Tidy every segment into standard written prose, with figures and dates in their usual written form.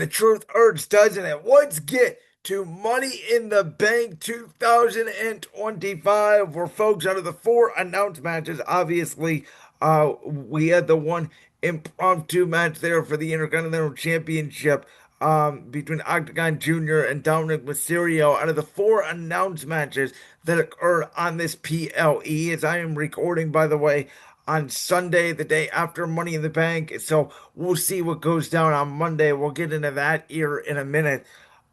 The truth hurts, doesn't it? Let's get to Money in the Bank 2025, where folks, out of the four announced matches, obviously, we had the one impromptu match there for the Intercontinental Championship between Octagon Jr. and Dominic Mysterio. Out of the four announced matches that occurred on this PLE, as I am recording, by the way, on Sunday, the day after Money in the Bank. So we'll see what goes down on Monday. We'll get into that here in a minute.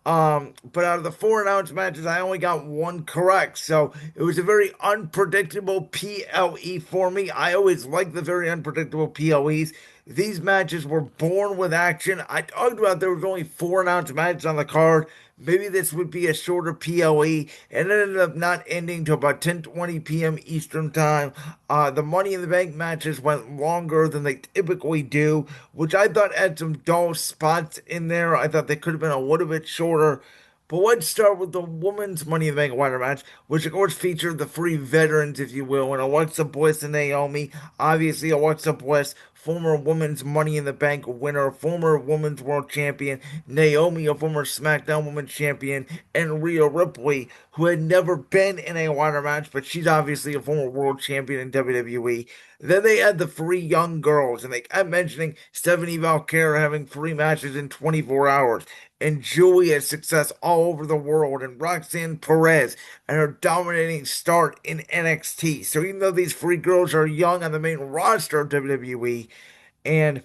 But out of the four announced matches, I only got one correct. So it was a very unpredictable PLE for me. I always like the very unpredictable PLEs. These matches were born with action. I talked about there was only four announced matches on the card. Maybe this would be a shorter PLE, and it ended up not ending till about 10:20 p.m. Eastern time. The Money in the Bank matches went longer than they typically do, which I thought had some dull spots in there. I thought they could have been a little bit shorter. But let's start with the women's Money in the Bank ladder match, which of course featured the three veterans, if you will, and Alexa Bliss and Naomi. Obviously, Alexa Bliss, former women's Money in the Bank winner, former women's world champion, Naomi, a former SmackDown women's champion, and Rhea Ripley, who had never been in a ladder match, but she's obviously a former world champion in WWE. Then they had the three young girls, and they kept mentioning Stephanie Valkyrie having three matches in 24 hours, and Julia's success all over the world, and Roxanne Perez and her dominating start in NXT. So even though these three girls are young on the main roster of WWE, and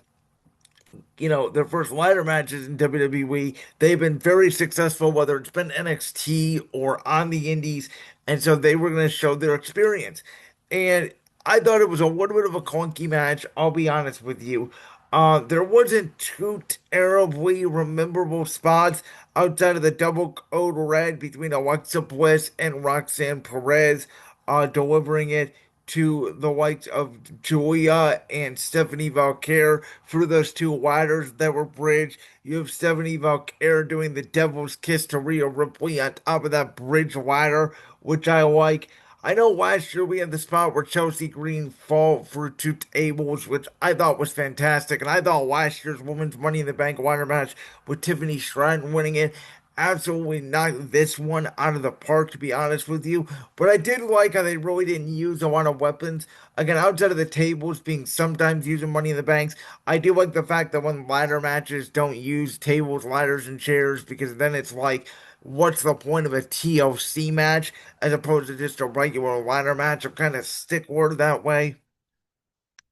their first ladder matches in WWE, they've been very successful, whether it's been NXT or on the Indies, and so they were going to show their experience. And I thought it was a little bit of a clunky match, I'll be honest with you. There wasn't too terribly memorable spots outside of the double code red between Alexa Bliss and Roxanne Perez, delivering it to the likes of Julia and Stephanie Valkyrie through those two ladders that were bridged. You have Stephanie Valkyrie doing the devil's kiss to Rhea Ripley on top of that bridge ladder, which I like. I know last year we had the spot where Chelsea Green fall through two tables, which I thought was fantastic. And I thought last year's Women's Money in the Bank ladder match with Tiffany Stratton winning it absolutely knocked this one out of the park, to be honest with you. But I did like how they really didn't use a lot of weapons. Again, outside of the tables being sometimes using Money in the Banks, I do like the fact that when ladder matches don't use tables, ladders, and chairs, because then it's like, what's the point of a TLC match as opposed to just a regular ladder match? I'm kind of stickler that way.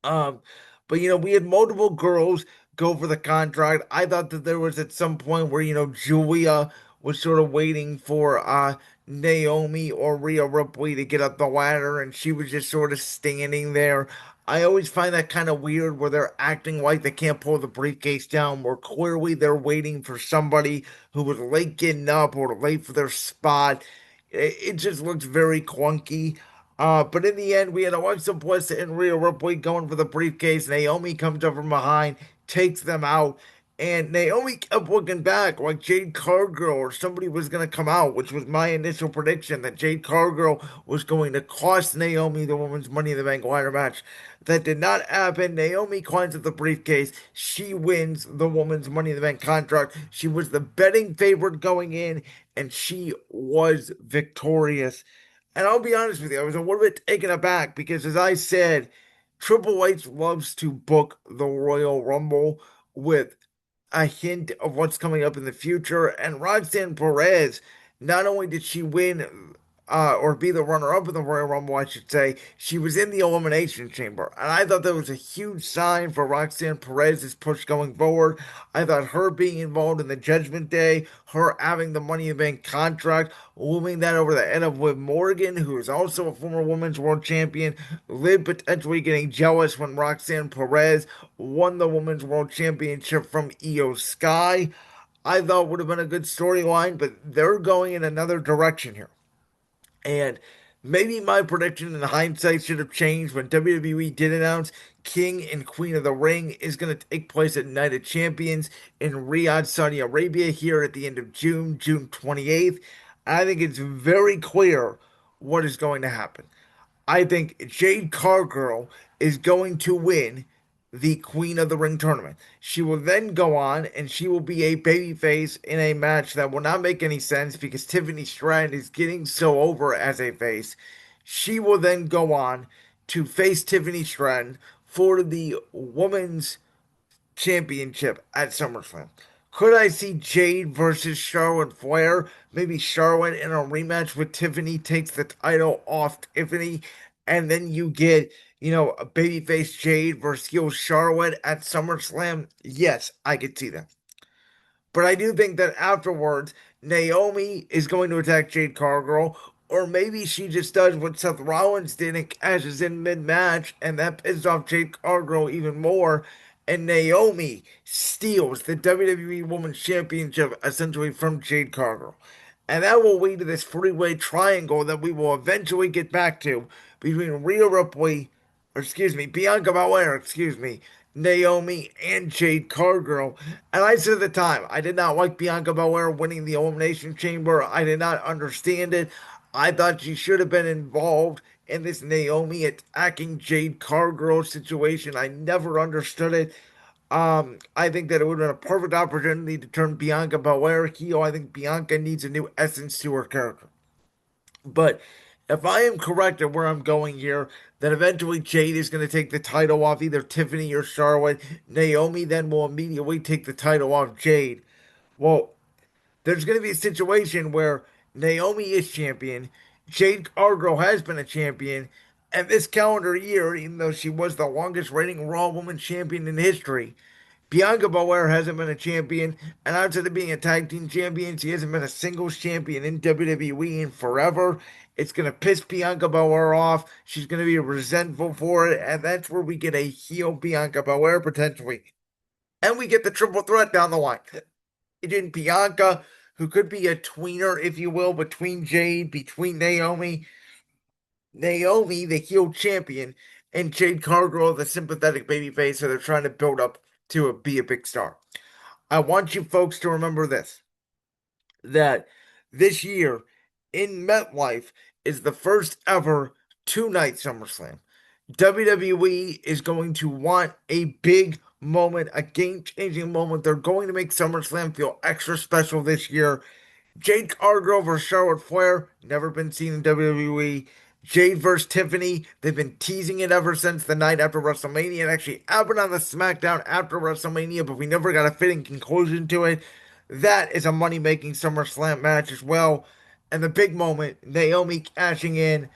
Um, but we had multiple girls go for the contract. I thought that there was at some point where, Julia was sort of waiting for Naomi or Rhea Ripley to get up the ladder and she was just sort of standing there. I always find that kind of weird where they're acting like they can't pull the briefcase down, where clearly they're waiting for somebody who was late getting up or late for their spot. It just looks very clunky. But in the end, we had Alexa Bliss and Rhea Ripley going for the briefcase. Naomi comes up from behind, takes them out, and Naomi kept looking back like Jade Cargill or somebody was going to come out, which was my initial prediction that Jade Cargill was going to cost Naomi the women's Money in the Bank ladder match. That did not happen. Naomi climbs up the briefcase. She wins the women's Money in the Bank contract. She was the betting favorite going in, and she was victorious. And I'll be honest with you, I was a little bit taken aback because, as I said, Triple H loves to book the Royal Rumble with a hint of what's coming up in the future. And Roxanne Perez, not only did she win or be the runner up in the Royal Rumble, I should say, she was in the Elimination Chamber. And I thought that was a huge sign for Roxanne Perez's push going forward. I thought her being involved in the Judgment Day, her having the Money in the Bank contract, looming that over the head of Liv Morgan, who is also a former women's world champion. Liv potentially getting jealous when Roxanne Perez won the women's world championship from Io Sky. I thought would have been a good storyline, but they're going in another direction here. And maybe my prediction in hindsight should have changed when WWE did announce King and Queen of the Ring is going to take place at Night of Champions in Riyadh, Saudi Arabia, here at the end of June, June 28th. I think it's very clear what is going to happen. I think Jade Cargill is going to win the Queen of the Ring tournament. She will then go on and she will be a babyface in a match that will not make any sense because Tiffany Stratton is getting so over as a face. She will then go on to face Tiffany Stratton for the women's championship at SummerSlam. Could I see Jade versus Charlotte Flair? Maybe Charlotte in a rematch with Tiffany takes the title off Tiffany, and then you get, a babyface Jade versus heel Charlotte at SummerSlam. Yes, I could see that. But I do think that afterwards, Naomi is going to attack Jade Cargill, or maybe she just does what Seth Rollins did and cashes in mid match, and that pisses off Jade Cargill even more. And Naomi steals the WWE Women's Championship essentially from Jade Cargill. And that will lead to this three-way triangle that we will eventually get back to between Rhea Ripley, or excuse me, Bianca Belair, excuse me, Naomi, and Jade Cargill. And I said at the time, I did not like Bianca Belair winning the Elimination Chamber. I did not understand it. I thought she should have been involved in this Naomi attacking Jade Cargill situation. I never understood it. I think that it would have been a perfect opportunity to turn Bianca Belair heel. I think Bianca needs a new essence to her character. But if I am correct at where I'm going here, then eventually Jade is going to take the title off either Tiffany or Charlotte. Naomi then will immediately take the title off Jade. Well, there's going to be a situation where Naomi is champion, Jade Cargill has been a champion, and this calendar year, even though she was the longest reigning Raw Woman champion in history, Bianca Belair hasn't been a champion, and outside of being a tag team champion, she hasn't been a singles champion in WWE in forever. It's going to piss Bianca Belair off. She's going to be resentful for it, and that's where we get a heel Bianca Belair potentially. And we get the triple threat down the line. Agent Bianca, who could be a tweener, if you will, between Jade, between Naomi, the heel champion, and Jade Cargill, the sympathetic babyface that they're trying to build up to be a big star. I want you folks to remember this, that this year in MetLife is the first ever two-night SummerSlam. WWE is going to want a big moment, a game-changing moment. They're going to make SummerSlam feel extra special this year. Jade Cargill versus Charlotte Flair, never been seen in WWE. Jade versus Tiffany, they've been teasing it ever since the night after WrestleMania. It actually happened on the SmackDown after WrestleMania, but we never got a fitting conclusion to it. That is a money making SummerSlam match as well. And the big moment, Naomi cashing in,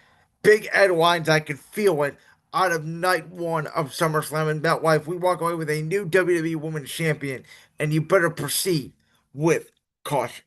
big headlines, I could feel it out of night one of SummerSlam in MetLife. We walk away with a new WWE Women's Champion, and you better proceed with caution.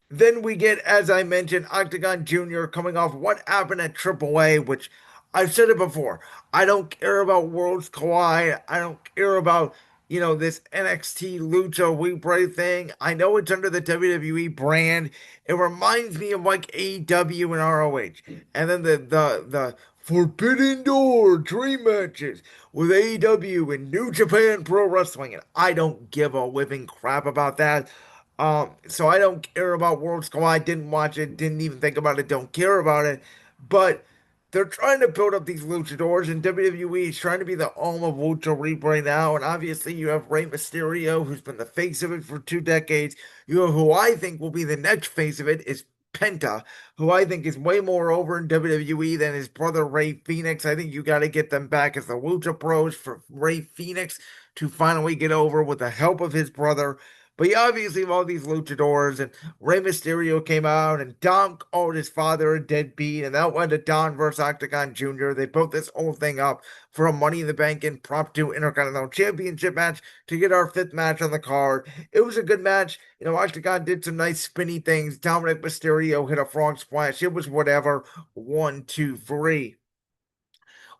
Then we get, as I mentioned, Octagon Jr. coming off what happened at AAA, which I've said it before. I don't care about Worlds Collide. I don't care about, this NXT Lucha Libre thing. I know it's under the WWE brand. It reminds me of like AEW and ROH. And then the Forbidden Door dream matches with AEW and New Japan Pro Wrestling. And I don't give a living crap about that. So I don't care about Worlds Collide. Didn't watch it. Didn't even think about it. Don't care about it. But they're trying to build up these luchadors, and WWE is trying to be the home of Lucha Libre now. And obviously, you have Rey Mysterio, who's been the face of it for 2 decades. You know who I think will be the next face of it is Penta, who I think is way more over in WWE than his brother Rey Fenix. I think you got to get them back as the Lucha Bros for Rey Fenix to finally get over with the help of his brother. But you obviously have all these luchadors, and Rey Mysterio came out, and Dom called his father a deadbeat, and that led to Don versus Octagon Jr. They built this whole thing up for a Money in the Bank Impromptu Intercontinental Championship match to get our fifth match on the card. It was a good match. Octagon did some nice spinny things. Dominic Mysterio hit a frog splash. It was whatever. 1, 2, 3.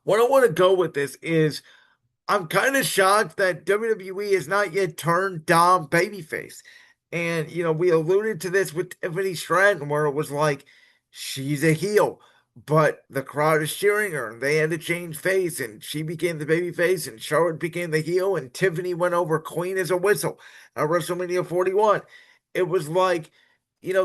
What I want to go with this is I'm kind of shocked that WWE has not yet turned Dom babyface. And, we alluded to this with Tiffany Stratton, where it was like, she's a heel, but the crowd is cheering her, and they had to change face, and she became the babyface, and Charlotte became the heel, and Tiffany went over clean as a whistle at WrestleMania 41. It was like,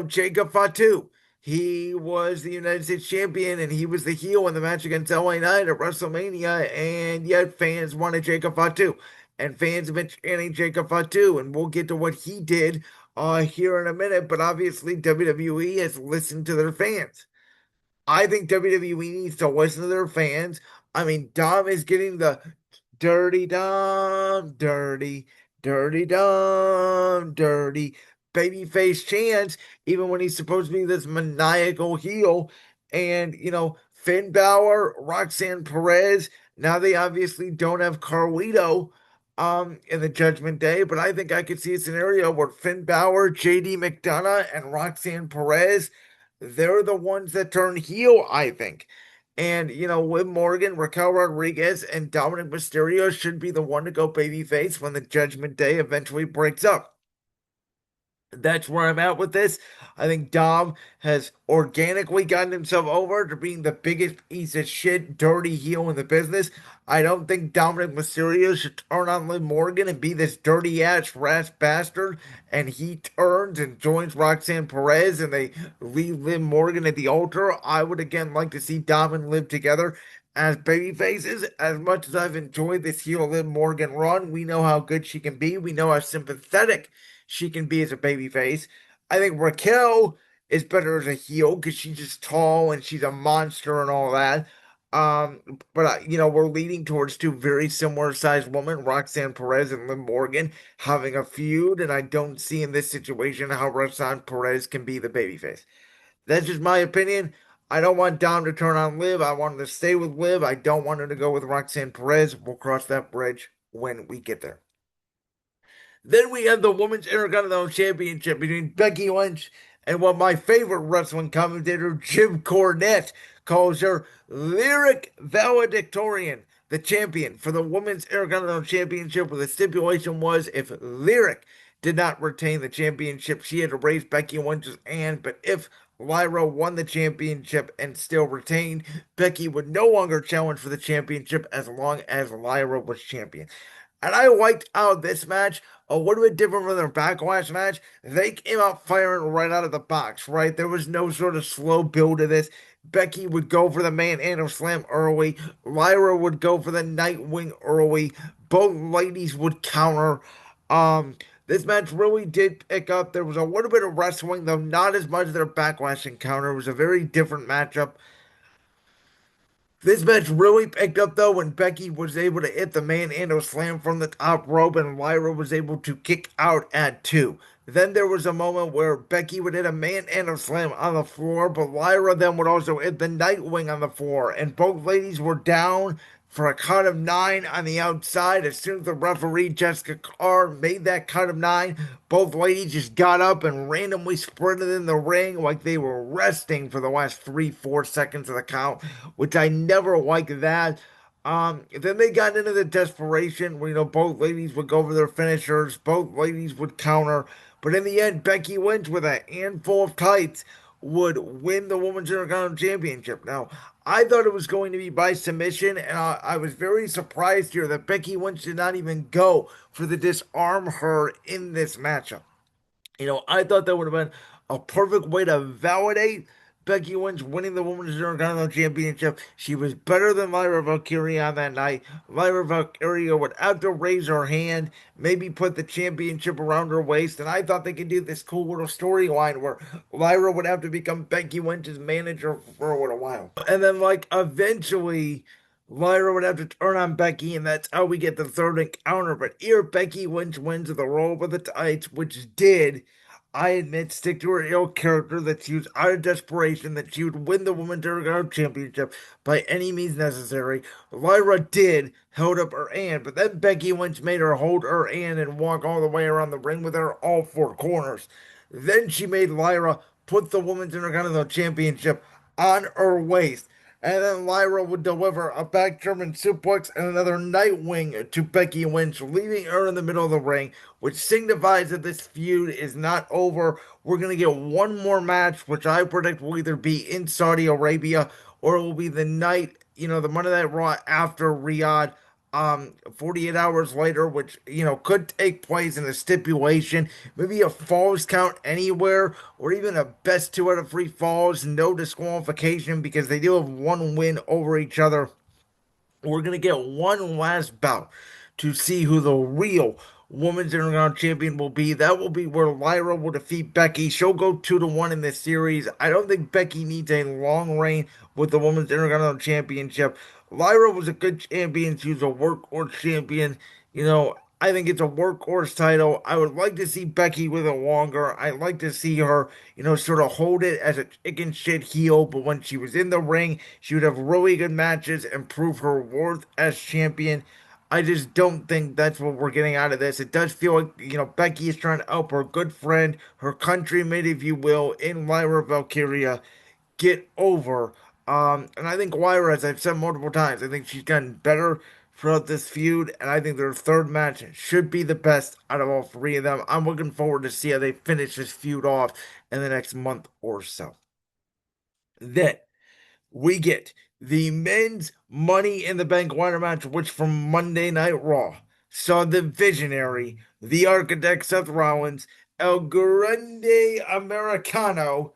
Jacob Fatu. He was the United States champion and he was the heel in the match against LA Knight at WrestleMania, and yet fans wanted Jacob Fatu. And fans have been chanting Jacob Fatu, and we'll get to what he did here in a minute, but obviously WWE has listened to their fans. I think WWE needs to listen to their fans. I mean, Dom is getting the dirty Dom, dirty, dirty Dom, dirty babyface chants, even when he's supposed to be this maniacal heel. And, Finn Balor, Roxanne Perez, now they obviously don't have Carlito in the Judgment Day, but I think I could see a scenario where Finn Balor, JD McDonough, and Roxanne Perez, they're the ones that turn heel, I think. And, Liv Morgan, Raquel Rodriguez, and Dominic Mysterio should be the one to go babyface when the Judgment Day eventually breaks up. That's where I'm at with this. I think Dom has organically gotten himself over to being the biggest piece of shit, dirty heel in the business. I don't think Dominic Mysterio should turn on Liv Morgan and be this dirty ass rash bastard. And he turns and joins Roxanne Perez and they leave Liv Morgan at the altar. I would again like to see Dom and Liv together as baby faces. As much as I've enjoyed this heel Liv Morgan run, we know how good she can be. We know how sympathetic she can be as a baby face. I think Raquel is better as a heel because she's just tall and she's a monster and all that. But we're leading towards two very similar sized women, Roxanne Perez and Liv Morgan, having a feud, and I don't see in this situation how Roxanne Perez can be the babyface. That's just my opinion. I don't want Dom to turn on Liv. I want him to stay with Liv. I don't want him to go with Roxanne Perez. We'll cross that bridge when we get there. Then we have the Women's Intercontinental Championship between Becky Lynch and what my favorite wrestling commentator, Jim Cornette, calls her Lyric Valedictorian, the champion for the Women's Intercontinental Championship, where the stipulation was if Lyric did not retain the championship, she had to raise Becky Lynch's hand, but if Lyra won the championship and still retained, Becky would no longer challenge for the championship as long as Lyra was champion. And I liked how this match, a little bit different from their backlash match, they came out firing right out of the box, right? There was no sort of slow build to this. Becky would go for the manhandle slam early. Lyra would go for the Nightwing early. Both ladies would counter. This match really did pick up. There was a little bit of wrestling, though not as much as their backlash encounter. It was a very different matchup. This match really picked up though when Becky was able to hit the manhandle slam from the top rope and Lyra was able to kick out at two. Then there was a moment where Becky would hit a manhandle slam on the floor, but Lyra then would also hit the Nightwing on the floor, and both ladies were down for a count of nine on the outside. As soon as the referee, Jessica Carr, made that count of nine, both ladies just got up and randomly sprinted in the ring like they were resting for the last 3, 4 seconds of the count, which I never liked that. Then they got into the desperation where, both ladies would go for their finishers, both ladies would counter, but in the end, Becky Lynch with a handful of tights would win the Women's Intercontinental Championship. Now, I thought it was going to be by submission, and I was very surprised here that Becky Lynch did not even go for the disarm her in this matchup. I thought that would have been a perfect way to validate Becky Lynch winning the Women's Intercontinental Championship. She was better than Lyra Valkyria on that night. Lyra Valkyria would have to raise her hand, maybe put the championship around her waist, and I thought they could do this cool little storyline where Lyra would have to become Becky Lynch's manager for a little while. And then, eventually, Lyra would have to turn on Becky, and that's how we get the third encounter. But here, Becky Lynch wins with the roll with the tights, which did, I admit, stick to her ill character that she was out of desperation, that she would win the Women's Intercontinental Championship by any means necessary. Lyra did held up her hand, but then Becky Lynch made her hold her hand and walk all the way around the ring with her all four corners. Then she made Lyra put the Women's Intercontinental Championship on her waist. And then Lyra would deliver a back German suplex and another Nightwing to Becky Lynch, leaving her in the middle of the ring, which signifies that this feud is not over. We're going to get one more match, which I predict will either be in Saudi Arabia or it will be the night, the Monday Night Raw after Riyadh. 48 hours later, which, could take place in a stipulation, maybe a falls count anywhere, or even a best two out of three falls, no disqualification because they do have one win over each other. We're going to get one last bout to see who the real Women's Intercontinental Champion will be. That will be where Lyra will defeat Becky. She'll go 2-1 in this series. I don't think Becky needs a long reign with the Women's Intercontinental Championship. Lyra was a good champion. She was a workhorse champion. I think it's a workhorse title. I would like to see Becky with it longer. I'd like to see her, sort of hold it as a chicken shit heel. But when she was in the ring, she would have really good matches and prove her worth as champion. I just don't think that's what we're getting out of this. It does feel like, Becky is trying to help her good friend, her countryman, if you will, in Lyra Valkyria get over. And I think Lyra, as I've said multiple times, I think she's gotten better throughout this feud, and I think their third match should be the best out of all three of them. I'm looking forward to see how they finish this feud off in the next month or so. Then we get the men's Money in the Bank ladder match, which from Monday Night Raw saw the visionary, the architect Seth Rollins, El Grande Americano,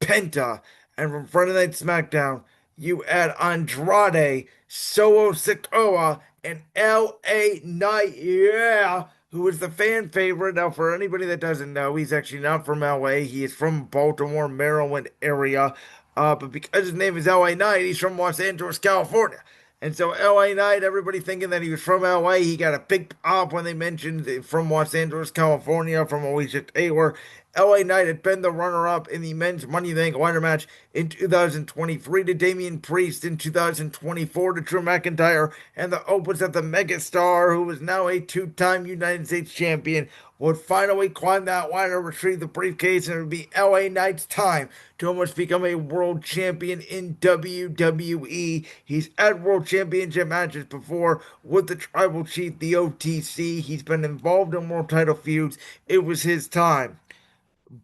Penta, and from Friday Night SmackDown, you add Andrade, Solo Sikoa, and LA Knight, yeah, who is the fan favorite. Now, for anybody that doesn't know, he's actually not from LA. He is from Baltimore, Maryland area. But because his name is LA Knight, he's from Los Angeles, California. And so LA Knight, everybody thinking that he was from LA, he got a big pop when they mentioned from Los Angeles, California, from Alicia Taylor. LA Knight had been the runner-up in the men's Money in the Bank ladder match in 2023 to Damian Priest, in 2024 to Drew McIntyre, and the opens at the megastar, who is now a two-time United States champion, would finally climb that ladder, retrieve the briefcase, and it would be LA Knight's time to almost become a world champion in WWE. He's had world championship matches before with the Tribal Chief, the OTC. He's been involved in world title feuds. It was his time.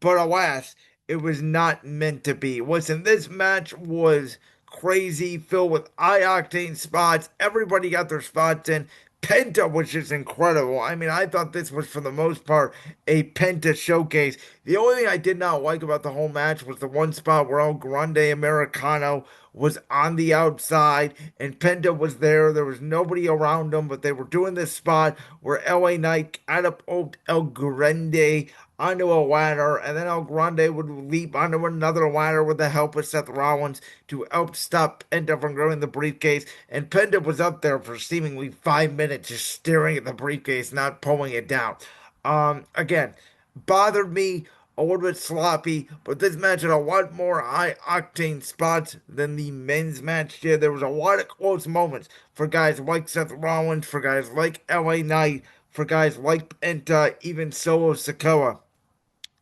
But alas, it was not meant to be. Listen, this match was crazy, filled with high octane spots. Everybody got their spots in. Penta was just incredible. I mean, I thought this was, for the most part, a Penta showcase. The only thing I did not like about the whole match was the one spot where El Grande Americano was on the outside and Penta was there. There was nobody around him, but they were doing this spot where LA Knight catapulted El Grande onto a ladder, and then El Grande would leap onto another ladder with the help of Seth Rollins to help stop Penta from grabbing the briefcase. And Penta was up there for seemingly 5 minutes, just staring at the briefcase, not pulling it down. Again, bothered me. A little bit sloppy, but this match had a lot more high octane spots than the men's match did. There was a lot of close moments for guys like Seth Rollins, for guys like LA Knight, for guys like Penta, even Solo Sikoa.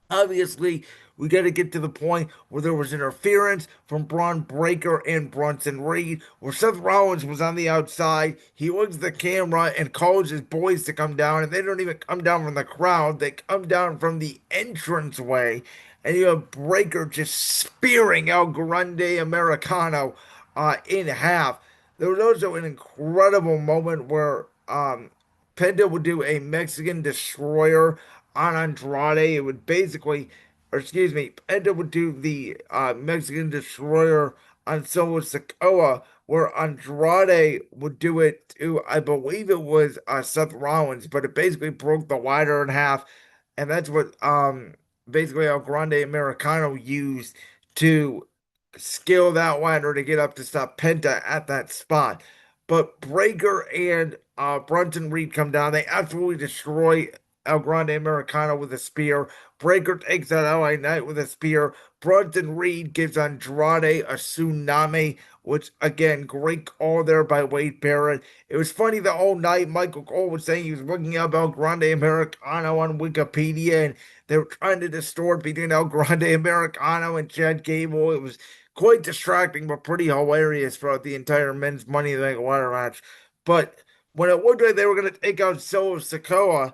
Obviously, we got to get to the point where there was interference from Braun Breaker and Bronson Reed, where Seth Rollins was on the outside. He looks at the camera and calls his boys to come down, and they don't even come down from the crowd. They come down from the entranceway, and you have Breaker just spearing El Grande Americano in half. There was also an incredible moment where Penta would do a Mexican destroyer on Andrade. It would basically, or excuse me, Penta would do the Mexican destroyer on Solo Sikoa, where Andrade would do it to, I believe it was Seth Rollins, but it basically broke the ladder in half, and that's what basically El Grande Americano used to scale that ladder to get up to stop Penta at that spot. But Breaker and Brunson Reed come down. They absolutely destroy El Grande Americano with a spear. Breaker takes out LA Knight with a spear. Brunson Reed gives Andrade a tsunami, which, again, great call there by Wade Barrett. It was funny the whole night. Michael Cole was saying he was looking up El Grande Americano on Wikipedia, and they were trying to distort between El Grande Americano and Chad Gable. It was quite distracting, but pretty hilarious throughout the entire men's Money in the Bank ladder match. But when it looked like they were going to take out Solo Sikoa,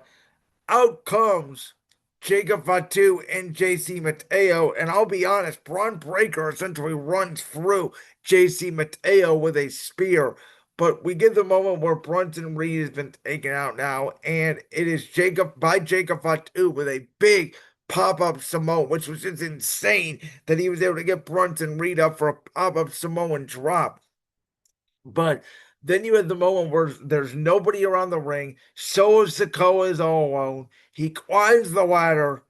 out comes Jacob Fatu and JC Mateo. And I'll be honest, Braun Breaker essentially runs through JC Mateo with a spear. But we get the moment where Brunson Reed has been taken out now, and it is Jacob Fatu with a big pop-up Samoan, which was just insane that he was able to get Brunson Reed up for a pop-up Samoan drop. But then you had the moment where there's nobody around the ring. So Sikoa is all alone. He climbs the ladder,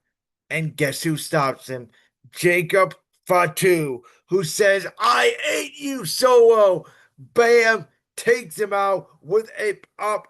and guess who stops him? Jacob Fatu, who says, I ate you, Solo. Bam, takes him out with a up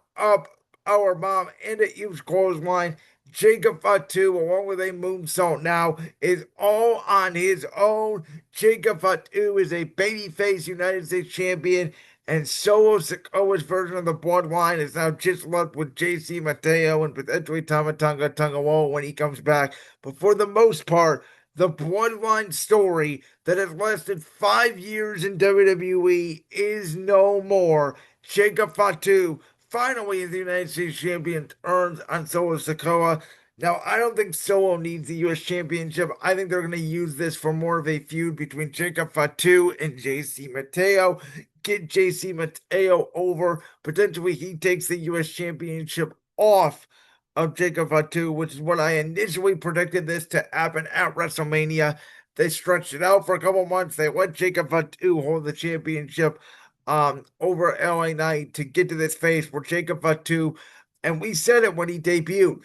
power bomb and a huge clothesline. Jacob Fatu, along with a moonsault now, is all on his own. Jacob Fatu is a babyface United States champion, and Solo Sikoa's version of the bloodline is now just left with JC Mateo and potentially Tamatonga Tungaloa when he comes back. But for the most part, the bloodline story that has lasted 5 years in WWE is no more. Jacob Fatu finally the United States champion turns on Solo Sikoa. Now, I don't think Solo needs the U.S. Championship. I think they're going to use this for more of a feud between Jacob Fatu and JC Mateo. Get JC Mateo over. Potentially, he takes the U.S. Championship off of Jacob Fatu, which is what I initially predicted this to happen at WrestleMania. They stretched it out for a couple months. They let Jacob Fatu hold the championship over LA Knight to get to this phase where Jacob Fatu, and we said it when he debuted,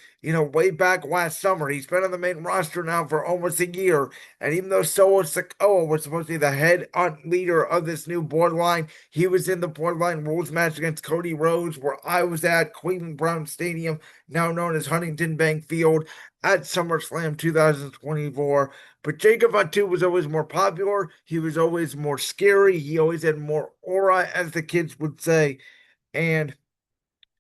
way back last summer. He's been on the main roster now for almost a year. And even though Solo Sikoa was supposed to be the head leader of this new bloodline, he was in the bloodline rules match against Cody Rhodes, where I was at Cleveland Brown Stadium, now known as Huntington Bank Field, at SummerSlam 2024. But Jacob Fatu was always more popular. He was always more scary. He always had more aura, as the kids would say. And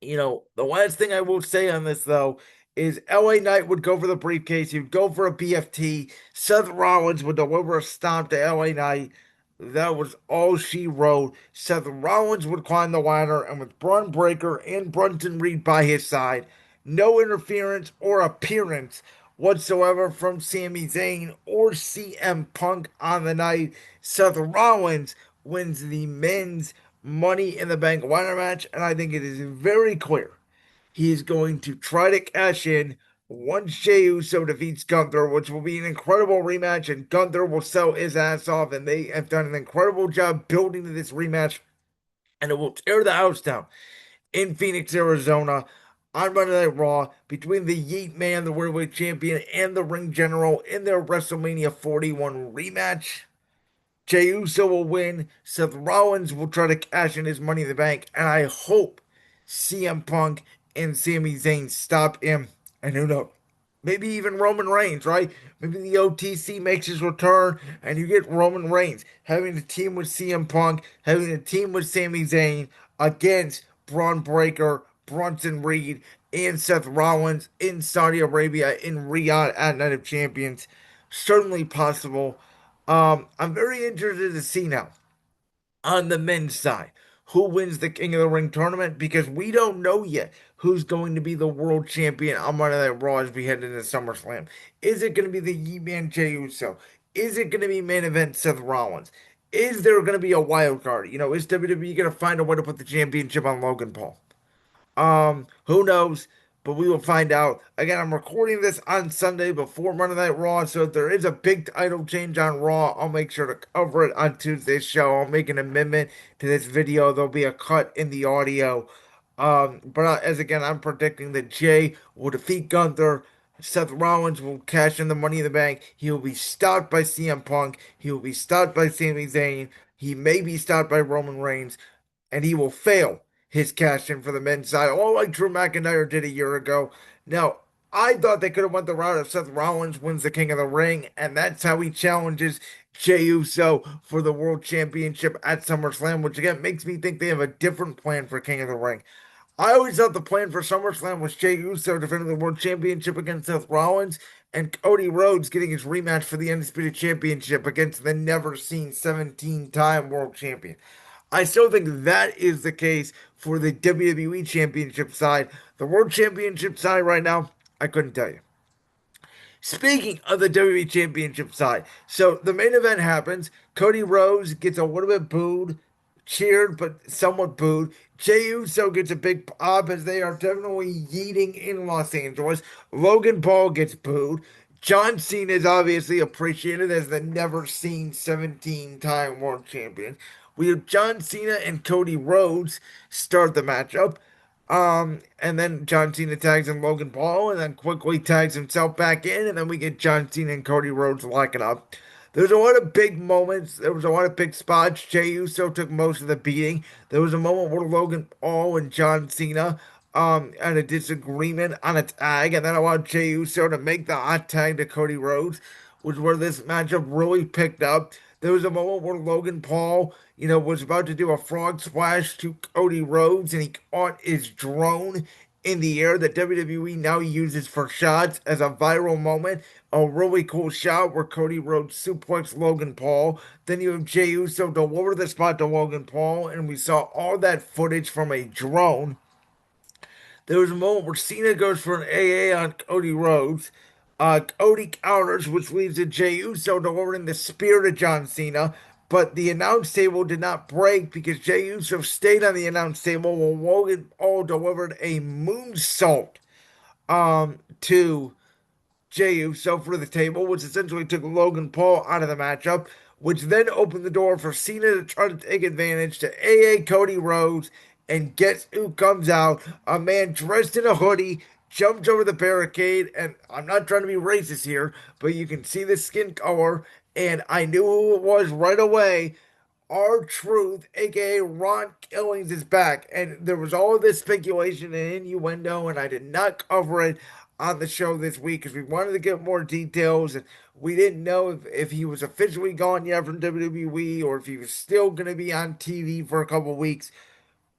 the last thing I will say on this, though, is LA Knight would go for the briefcase. He'd go for a BFT. Seth Rollins would deliver a stomp to LA Knight. That was all she wrote. Seth Rollins would climb the ladder, and with Braun Breaker and Brunson Reed by his side, no interference or appearance whatsoever from Sami Zayn or CM Punk on the night. Seth Rollins wins the men's Money in the Bank ladder match, and I think it is very clear he is going to try to cash in once Jey Uso defeats Gunther, which will be an incredible rematch, and Gunther will sell his ass off, and they have done an incredible job building to this rematch, and it will tear the house down in Phoenix, Arizona, on Monday Night Raw between the Yeet Man, the Worldwide Champion, and the Ring General in their WrestleMania 41 rematch. Jey Uso will win. Seth Rollins will try to cash in his Money in the Bank. And I hope CM Punk and Sami Zayn stop him. And who knows? Maybe even Roman Reigns, right? Maybe the OTC makes his return and you get Roman Reigns having a team with CM Punk, having a team with Sami Zayn against Braun Breaker, Brunson Reed, and Seth Rollins in Saudi Arabia in Riyadh at Night of Champions. Certainly possible. I'm very interested to see now on the men's side who wins the King of the Ring tournament because we don't know yet who's going to be the world champion on Monday Night Raw as we head into SummerSlam. Is it going to be the Ye-Man Jey Uso? Is it going to be main event Seth Rollins? Is there going to be a wild card? Is WWE going to find a way to put the championship on Logan Paul? Who knows? But we will find out. Again, I'm recording this on Sunday before Monday Night Raw, so if there is a big title change on Raw, I'll make sure to cover it on Tuesday's show. I'll make an amendment to this video. There'll be a cut in the audio. But as again, I'm predicting that Jey will defeat Gunther. Seth Rollins will cash in the Money in the Bank. He will be stopped by CM Punk. He will be stopped by Sami Zayn. He may be stopped by Roman Reigns, and he will fail his cash in for the men's side, all like Drew McIntyre did a year ago. Now, I thought they could have went the route of Seth Rollins wins the King of the Ring, and that's how he challenges Jey Uso for the World Championship at SummerSlam, which again makes me think they have a different plan for King of the Ring. I always thought the plan for SummerSlam was Jey Uso defending the World Championship against Seth Rollins and Cody Rhodes getting his rematch for the Undisputed Championship against the never seen 17-time World Champion. I still think that is the case for the WWE Championship side. The World Championship side right now, I couldn't tell you. Speaking of the WWE Championship side, so the main event happens. Cody Rhodes gets a little bit booed. cheered but somewhat booed. Jey Uso gets a big pop as they are definitely yeeting in Los Angeles. Logan Paul gets booed. John Cena is obviously appreciated as the never seen 17-time world champion. We have John Cena and Cody Rhodes start the matchup. And then John Cena tags in Logan Paul and then quickly tags himself back in. And then we get John Cena and Cody Rhodes locking up. There's a lot of big moments. There was a lot of big spots. Jey Uso took most of the beating. There was a moment where Logan Paul and John Cena had a disagreement on a tag, and then allowed Jey Uso to make the hot tag to Cody Rhodes, which where this matchup really picked up. There was a moment where Logan Paul, was about to do a frog splash to Cody Rhodes, and he caught his drone in the air that WWE now uses for shots as a viral moment. A really cool shot where Cody Rhodes suplexed Logan Paul. Then you have Jey Uso deliver the spot to Logan Paul, and we saw all that footage from a drone. There was a moment where Cena goes for an AA on Cody Rhodes. Cody counters, which leads to Jey Uso delivering the spear to John Cena. But the announce table did not break because Jey Uso stayed on the announce table while Logan Paul delivered a moonsault to Jey Uso for the table, which essentially took Logan Paul out of the matchup, which then opened the door for Cena to try to take advantage to AA Cody Rhodes. And guess who comes out? A man dressed in a hoodie, jumps over the barricade, and I'm not trying to be racist here, but you can see the skin color, and I knew who it was right away. R-Truth, aka Ron Killings, is back. And there was all of this speculation and innuendo, and I did not cover it on the show this week because we wanted to get more details. And we didn't know if he was officially gone yet from WWE or if he was still going to be on TV for a couple weeks,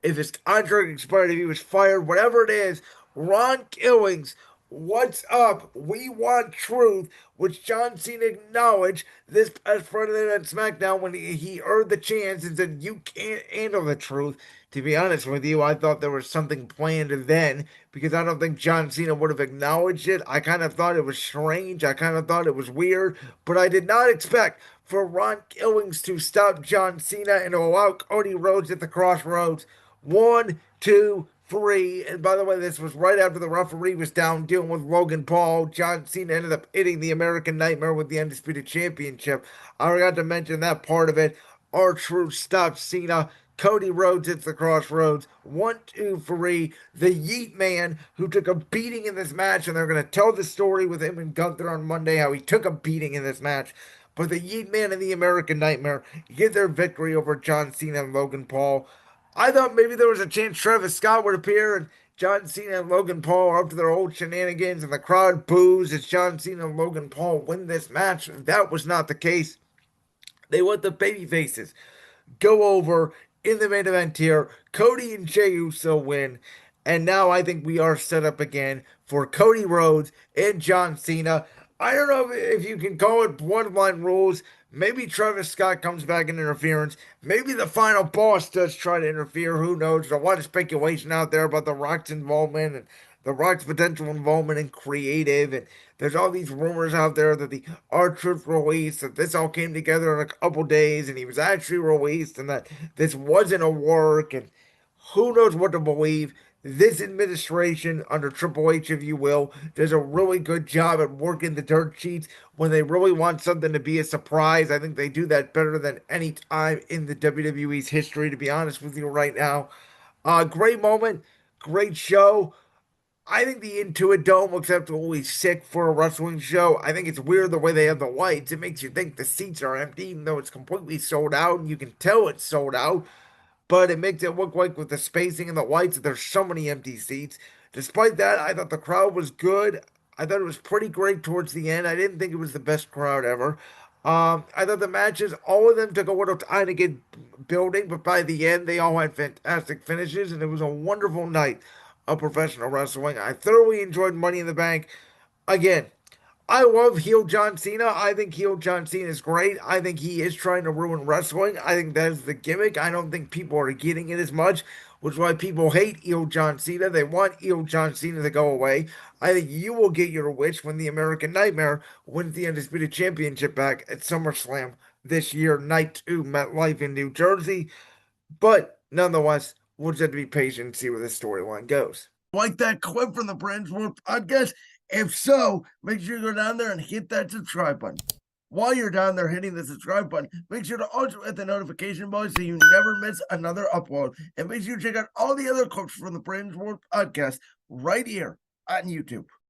if his contract expired, if he was fired, whatever it is. Ron Killings, what's up? We want truth, which John Cena acknowledged this past Friday night at SmackDown when he earned the chance and said, "You can't handle the truth." To be honest with you, I thought there was something planned then because I don't think John Cena would have acknowledged it. I kind of thought it was strange. I kind of thought it was weird, but I did not expect for Ron Killings to stop John Cena and allow Cody Rhodes at the crossroads. One, two, three. And by the way, this was right after the referee was down dealing with Logan Paul. John Cena ended up hitting the American Nightmare with the Undisputed Championship. I forgot to mention that part of it. R-Truth stops Cena. Cody Rhodes hits the crossroads. One, two, three. The Yeet Man, who took a beating in this match, and they're going to tell the story with him and Gunther on Monday, how he took a beating in this match. But the Yeet Man and the American Nightmare get their victory over John Cena and Logan Paul. I thought maybe there was a chance Travis Scott would appear and John Cena and Logan Paul are up to their old shenanigans and the crowd boos as John Cena and Logan Paul win this match. That was not the case. They let the baby faces go over in the main event here. Cody and Jey Uso win. And now I think we are set up again for Cody Rhodes and John Cena. I don't know if you can call it bloodline rules. Maybe Travis Scott comes back in interference. Maybe the final boss does try to interfere. Who knows? There's a lot of speculation out there about The Rock's involvement and The Rock's potential involvement in creative. And there's all these rumors out there that the R-Truth release, that this all came together in a couple days and he was actually released and that this wasn't a work. And who knows what to believe. This administration, under Triple H, if you will, does a really good job at working the dirt sheets when they really want something to be a surprise. I think they do that better than any time in the WWE's history, to be honest with you right now. Great moment, great show. I think the Intuit Dome looks absolutely sick for a wrestling show. I think it's weird the way they have the lights. It makes you think the seats are empty, even though it's completely sold out, and you can tell it's sold out, but it makes it look like with the spacing and the lights that there's so many empty seats. Despite that, I thought the crowd was good. I thought it was pretty great towards the end. I didn't think it was the best crowd ever. I thought the matches, all of them took a little time to get building, but by the end, they all had fantastic finishes, and it was a wonderful night of professional wrestling. I thoroughly enjoyed Money in the Bank. Again, I love heel John Cena. I think heel John Cena is great. I think he is trying to ruin wrestling. I think that is the gimmick. I don't think people are getting it as much, which is why people hate heel John Cena. They want heel John Cena to go away. I think you will get your wish when the American Nightmare wins the Undisputed Championship back at SummerSlam this year, night 2, MetLife in New Jersey. But nonetheless, we'll just have to be patient and see where this storyline goes. Like that clip from the Friends World podcast? If so, make sure you go down there and hit that subscribe button. While you're down there hitting the subscribe button, make sure to also hit the notification bell so you never miss another upload. And make sure you check out all the other clips from the Friends World podcast right here on YouTube.